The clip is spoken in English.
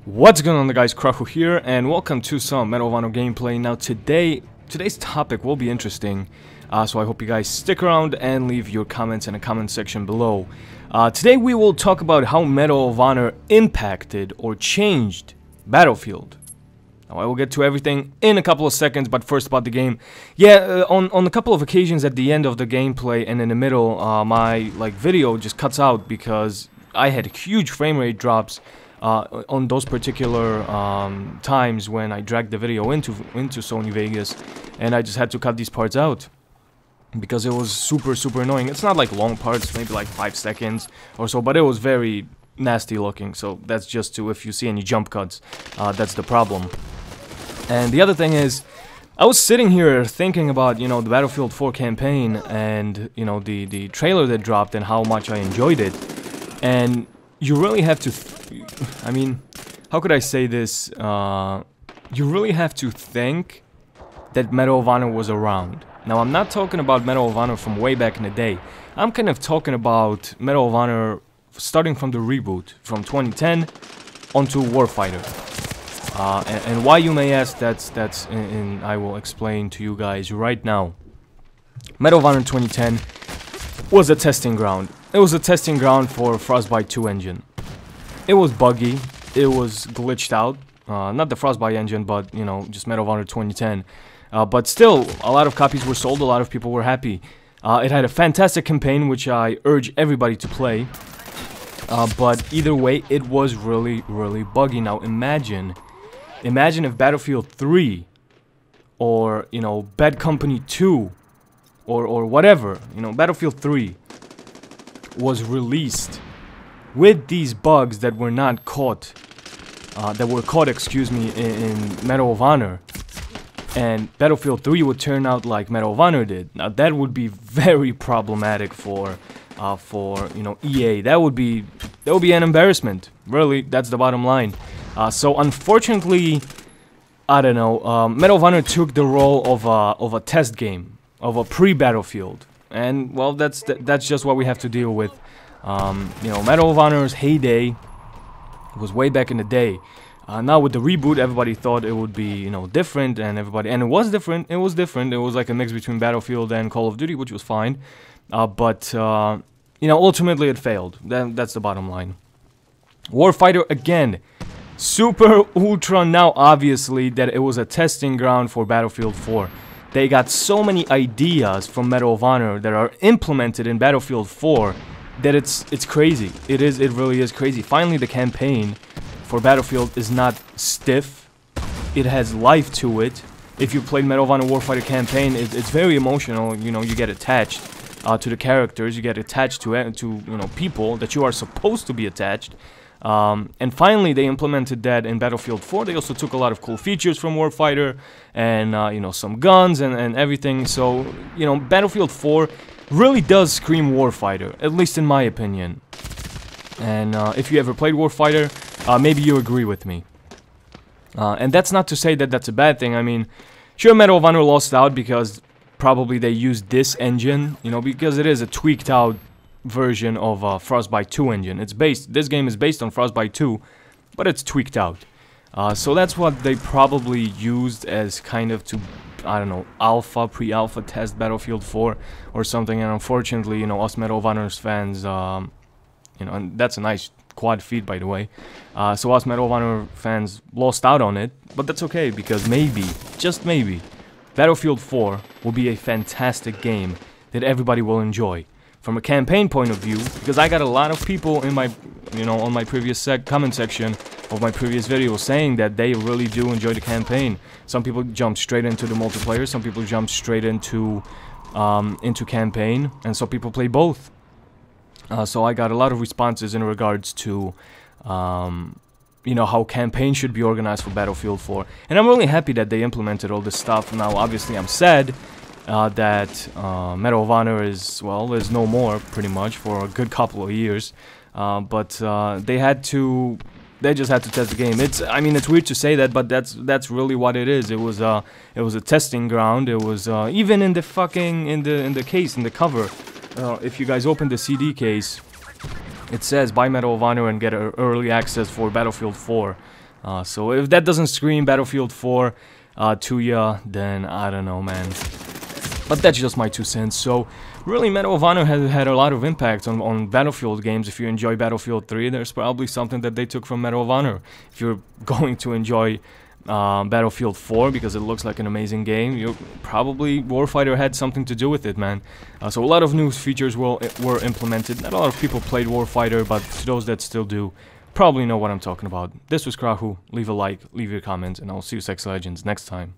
What's going on, guys? Krahu here, and welcome to some Medal of Honor gameplay. Now today's topic will be interesting, so I hope you guys stick around and leave your comments in the comment section below. Today we will talk about how Medal of Honor impacted or changed Battlefield. Now I will get to everything in a couple of seconds, but first about the game. Yeah, on a couple of occasions at the end of the gameplay and in the middle, my video just cuts out because I had huge frame rate drops on those particular times when I dragged the video into Sony Vegas, and I just had to cut these parts out because it was super annoying. It's not like long parts, maybe like 5 seconds or so, but it was very nasty looking. So that's just to, if you see any jump cuts, that's the problem. And the other thing is, I was sitting here thinking about, the Battlefield 4 campaign and, the trailer that dropped and how much I enjoyed it. And you really have to, I mean, how could I say this? You really have to think that Medal of Honor was around. Now, I'm not talking about Medal of Honor from way back in the day. I'm kind of talking about Medal of Honor starting from the reboot, from 2010 onto Warfighter. And why, you may ask, I will explain to you guys right now. Medal of Honor 2010 was a testing ground. It was a testing ground for Frostbite 2 engine. It was buggy, it was glitched out, not the Frostbite engine, but, just Medal of Honor 2010. But still, a lot of copies were sold, a lot of people were happy. It had a fantastic campaign, which I urge everybody to play. But either way, it was really buggy. Now imagine if Battlefield 3, or, Bad Company 2, or whatever, Battlefield 3 was released with these bugs that were not caught, excuse me, in Medal of Honor, and Battlefield 3 would turn out like Medal of Honor did. Now that would be very problematic for EA. That would be an embarrassment. Really, that's the bottom line. So unfortunately, I don't know. Medal of Honor took the role of a test game, of a pre-Battlefield, and well, that's just what we have to deal with. Medal of Honor's heyday was way back in the day. Now with the reboot, everybody thought it would be, different, and it was different. It was different. It was like a mix between Battlefield and Call of Duty, which was fine. But ultimately it failed. That's the bottom line. Warfighter, again, super ultra now obviously that it was a testing ground for Battlefield 4. They got so many ideas from Medal of Honor that are implemented in Battlefield 4 that it's crazy. It really is crazy. Finally, the campaign for Battlefield is not stiff. It has life to it. If you played Medal of Honor Warfighter campaign, it's very emotional. You get attached to the characters. You get attached to people that you are supposed to be attached. And finally, they implemented that in Battlefield 4. They also took a lot of cool features from Warfighter and, some guns and everything. So, Battlefield 4 really does scream Warfighter, at least in my opinion. And if you ever played Warfighter, maybe you agree with me. And that's not to say that that's a bad thing. I mean, sure, Medal of Honor lost out because probably they used this engine, because it is a tweaked out version of Frostbite 2 engine. This game is based on Frostbite 2, but it's tweaked out. So that's what they probably used as kind of to, I don't know, pre-alpha test Battlefield 4 or something. And unfortunately, us Medal of Honor's fans, and that's a nice quad feed, by the way. So us Medal of Honor fans lost out on it, but that's okay, because maybe, just maybe, Battlefield 4 will be a fantastic game that everybody will enjoy. From a campaign point of view, because I got a lot of people in my, on my previous comment section of my previous video saying that they really do enjoy the campaign. Some people jump straight into the multiplayer, some people jump straight into campaign, and some people play both. So I got a lot of responses in regards to, how campaign should be organized for Battlefield 4. And I'm really happy that they implemented all this stuff. Now, obviously, I'm sad that Medal of Honor is no more, pretty much, for a good couple of years. But they just had to test the game. It's weird to say that, but that's really what it is. It was a testing ground. It was even in the case, in the cover. If you guys open the CD case, it says buy Medal of Honor and get early access for Battlefield 4. So if that doesn't scream Battlefield 4 to ya, then I don't know, man. But that's just my 2 cents. So really, Medal of Honor has had a lot of impact on Battlefield games. If you enjoy Battlefield 3, there's probably something that they took from Medal of Honor. If you're going to enjoy Battlefield 4 because it looks like an amazing game, you probably Warfighter had something to do with it, man. So a lot of new features were implemented. Not a lot of people played Warfighter, but to those that still do, probably know what I'm talking about. This was Krahu. Leave a like, leave your comments, and I'll see you Sex Legends next time.